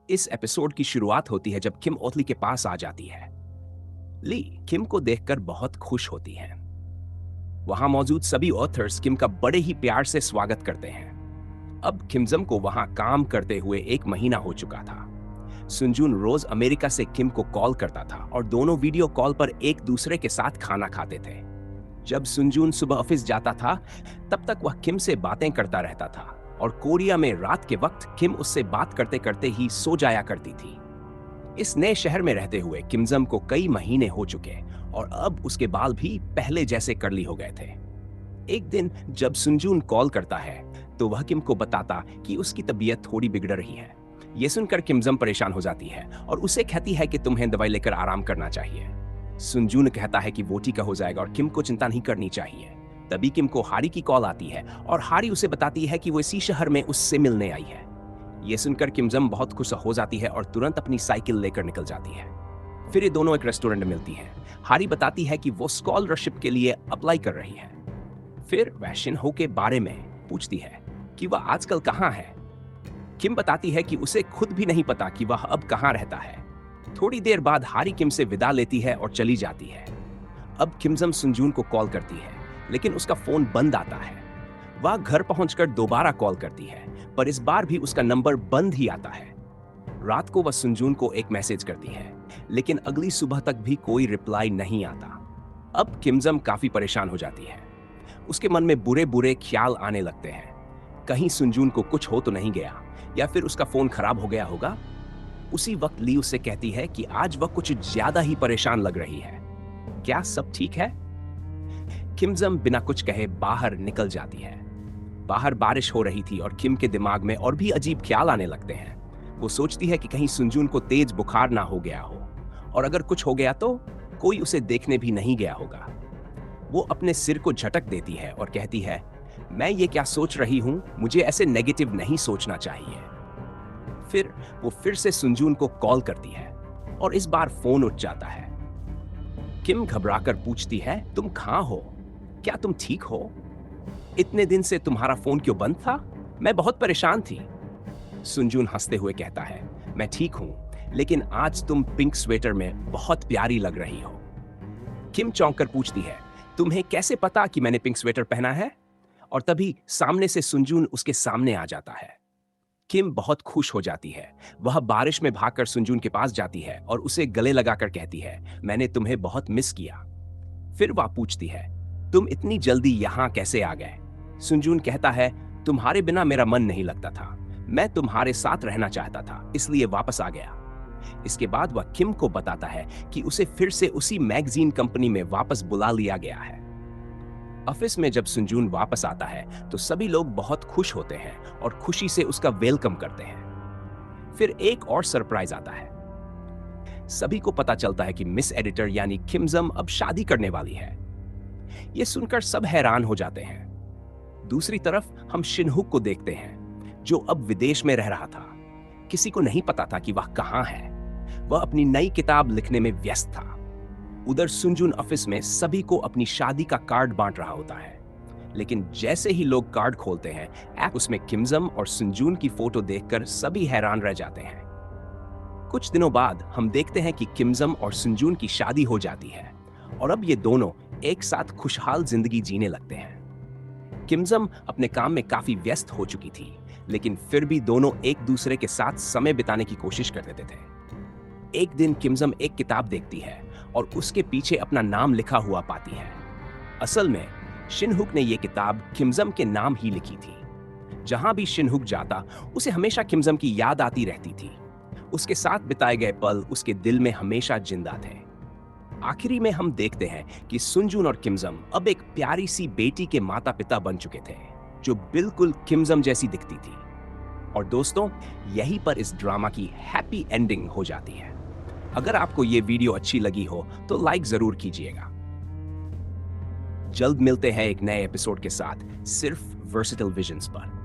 इस एपिसोड की शुरुआत होती है जब किम ओथली के पास आ जाती है। ली किम को देखकर बहुत खुश होती है। वहां मौजूद सभी ऑथर्स किम का बड़े ही प्यार से स्वागत करते हैं। अब किमजम को वहां काम करते हुए 1 महीना हो चुका था। सुनजून रोज अमेरिका से किम को कॉल करता था और दोनों वीडियो कॉल पर एक दूसरे के साथ खाना खाते थे। जब सुनजून सुबह ऑफिस जाता था, तब तक वह किम से बातें करता रहता था और कोरिया में रात के वक्त किम उससे बात करते करते ही सो जाया करती थी। इस नए शहर में रहते हुए किमजम को कई महीने हो चुके और अब उसके बाल भी पहले जैसे कर्ली हो गए थे। एक दिन जब सुनजून कॉल करता है तो वह किम को बताता कि उसकी तबीयत थोड़ी बिगड़ रही है। यह सुनकर किमजम परेशान हो जाती है और उसे कहती है कि तुम्हें दवाई लेकर आराम करना चाहिए। सुनजून कहता है कि वो ठीक हो जाएगा और किम को चिंता नहीं करनी चाहिए। तभी किम को हारी की कॉल आती है और हारी उसे बताती है कि वो इसी शहर में उससे मिलने आई है। ये सुनकर किमजम बहुत खुश हो जाती है और तुरंत अपनी साइकिल लेकर निकल जाती है। फिर ये दोनों एक रेस्टोरेंट में मिलती है। हारी बताती है कि वो स्कॉलरशिप के लिए अप्लाई कर रही है। फिर वह शिनहो के बारे में पूछती है कि वह आजकल कहाँ है। किम बताती है कि उसे खुद भी नहीं पता कि वह अब कहाँ रहता है। थोड़ी देर बाद हारी किम से विदा लेती है और चली जाती है। अब किमजम सुनजून को कॉल करती है, लेकिन उसका फोन बंद आता है। वह घर पहुंचकर दोबारा कॉल करती है, पर इस बार भी उसका नंबर बंद ही आता है। रात को वह सुनजून को एक मैसेज करती है, लेकिन अगली सुबह तक भी कोई रिप्लाई नहीं आता। अब किमजम काफी परेशान हो जाती है। उसके मन में बुरे बुरे ख्याल आने लगते हैं। कहीं सुनजून को कुछ हो तो नहीं गया, या फिर उसका फोन खराब हो गया होगा। उसी वक्त ली उससे कहती है कि आज वह कुछ ज्यादा ही परेशान लग रही है। क्या सब ठीक है? किमजम बिना कुछ कहे बाहर निकल जाती है। बाहर बारिश हो रही थी और किम के दिमाग में और भी अजीब ख्याल आने लगते हैं। वो सोचती है कि कहीं सुनजून को तेज बुखार ना हो गया हो, और अगर कुछ हो गया तो कोई उसे देखने भी नहीं गया होगा। वो अपने सिर को झटक देती है और कहती है, मैं ये क्या सोच रही हूं, मुझे ऐसे नेगेटिव नहीं सोचना चाहिए। फिर वो फिर से सुनजून को कॉल करती है और इस बार फोन उठ जाता है। किम घबराकर पूछती है, तुम कहां हो? क्या तुम ठीक हो? इतने दिन से तुम्हारा फोन क्यों बंद था? मैं बहुत परेशान थी। सुनजून हंसते हुए कहता है, मैं ठीक हूं, लेकिन आज तुम पिंक स्वेटर में बहुत प्यारी लग रही हो। किम चौंक कर पूछती है, तुम्हें कैसे पता कि मैंने पिंक स्वेटर पहना है? और तभी सामने से सुनजून उसके सामने आ जाता है। किम बहुत खुश हो जाती है। वह बारिश में भागकर सुनजून के पास जाती है और उसे गले लगाकर कहती है, मैंने तुम्हें बहुत मिस किया। फिर वह पूछती है, तुम इतनी जल्दी यहां कैसे आ गए? सुनजून कहता है, तुम्हारे बिना मेरा मन नहीं लगता था। मैं तुम्हारे साथ रहना चाहता था, इसलिए वापस आ गया। इसके बाद वह किम को बताता है कि उसे फिर से उसी मैगजीन कंपनी में वापस बुला लिया गया है। ऑफिस में जब सुनजून वापस आता है तो सभी लोग बहुत खुश होते हैं और खुशी से उसका वेलकम करते हैं। फिर एक और सरप्राइज आता है। सभी को पता चलता है कि मिस एडिटर यानी किमजम अब शादी करने वाली है। यह सुनकर सब हैरान हो जाते हैं। दूसरी तरफ हम शिनहुक को देखते हैं, जो अब विदेश में रह रहा था। किसी को नहीं पता था कि वह कहां है। वह अपनी नई किताब लिखने में व्यस्त था। उधर सुनजून ऑफिस में सभी को अपनी शादी का कार्ड बांट रहा होता है, लेकिन जैसे ही लोग कार्ड खोलते हैं, उसमें किमजम और सुनजून की फोटो देखकर सभी हैरान रह जाते हैं। कुछ दिनों बाद हम देखते हैं कि किमजम और सुनजून की शादी हो जाती है और अब ये दोनों एक साथ खुशहाल जिंदगी जीने लगते हैं। किमजम अपने काम में काफी व्यस्त हो चुकी थी, लेकिन फिर भी दोनों एक दूसरे के साथ समय बिताने की कोशिश कर देते थे। एक दिन किमजम एक किताब देखती है और उसके पीछे अपना नाम लिखा हुआ पाती है। असल में शिनहुक ने यह किताब किमजम के नाम ही लिखी थी। जहां भी शिनहुक जाता, उसे हमेशा किमजम की याद आती रहती थी। उसके साथ बिताए गए पल उसके दिल में हमेशा जिंदा थे। आखिरी में हम देखते हैं कि सुनजून और किमजम अब एक प्यारी सी बेटी के माता पिता बन चुके थे, जो बिल्कुल किमजम जैसी दिखती थी। और दोस्तों, यहीं पर इस ड्रामा की हैप्पी एंडिंग हो जाती है। अगर आपको ये वीडियो अच्छी लगी हो तो लाइक जरूर कीजिएगा। जल्द मिलते हैं एक नए एपिसोड के साथ, सिर्फ वर्सेटाइल विजन्स पर।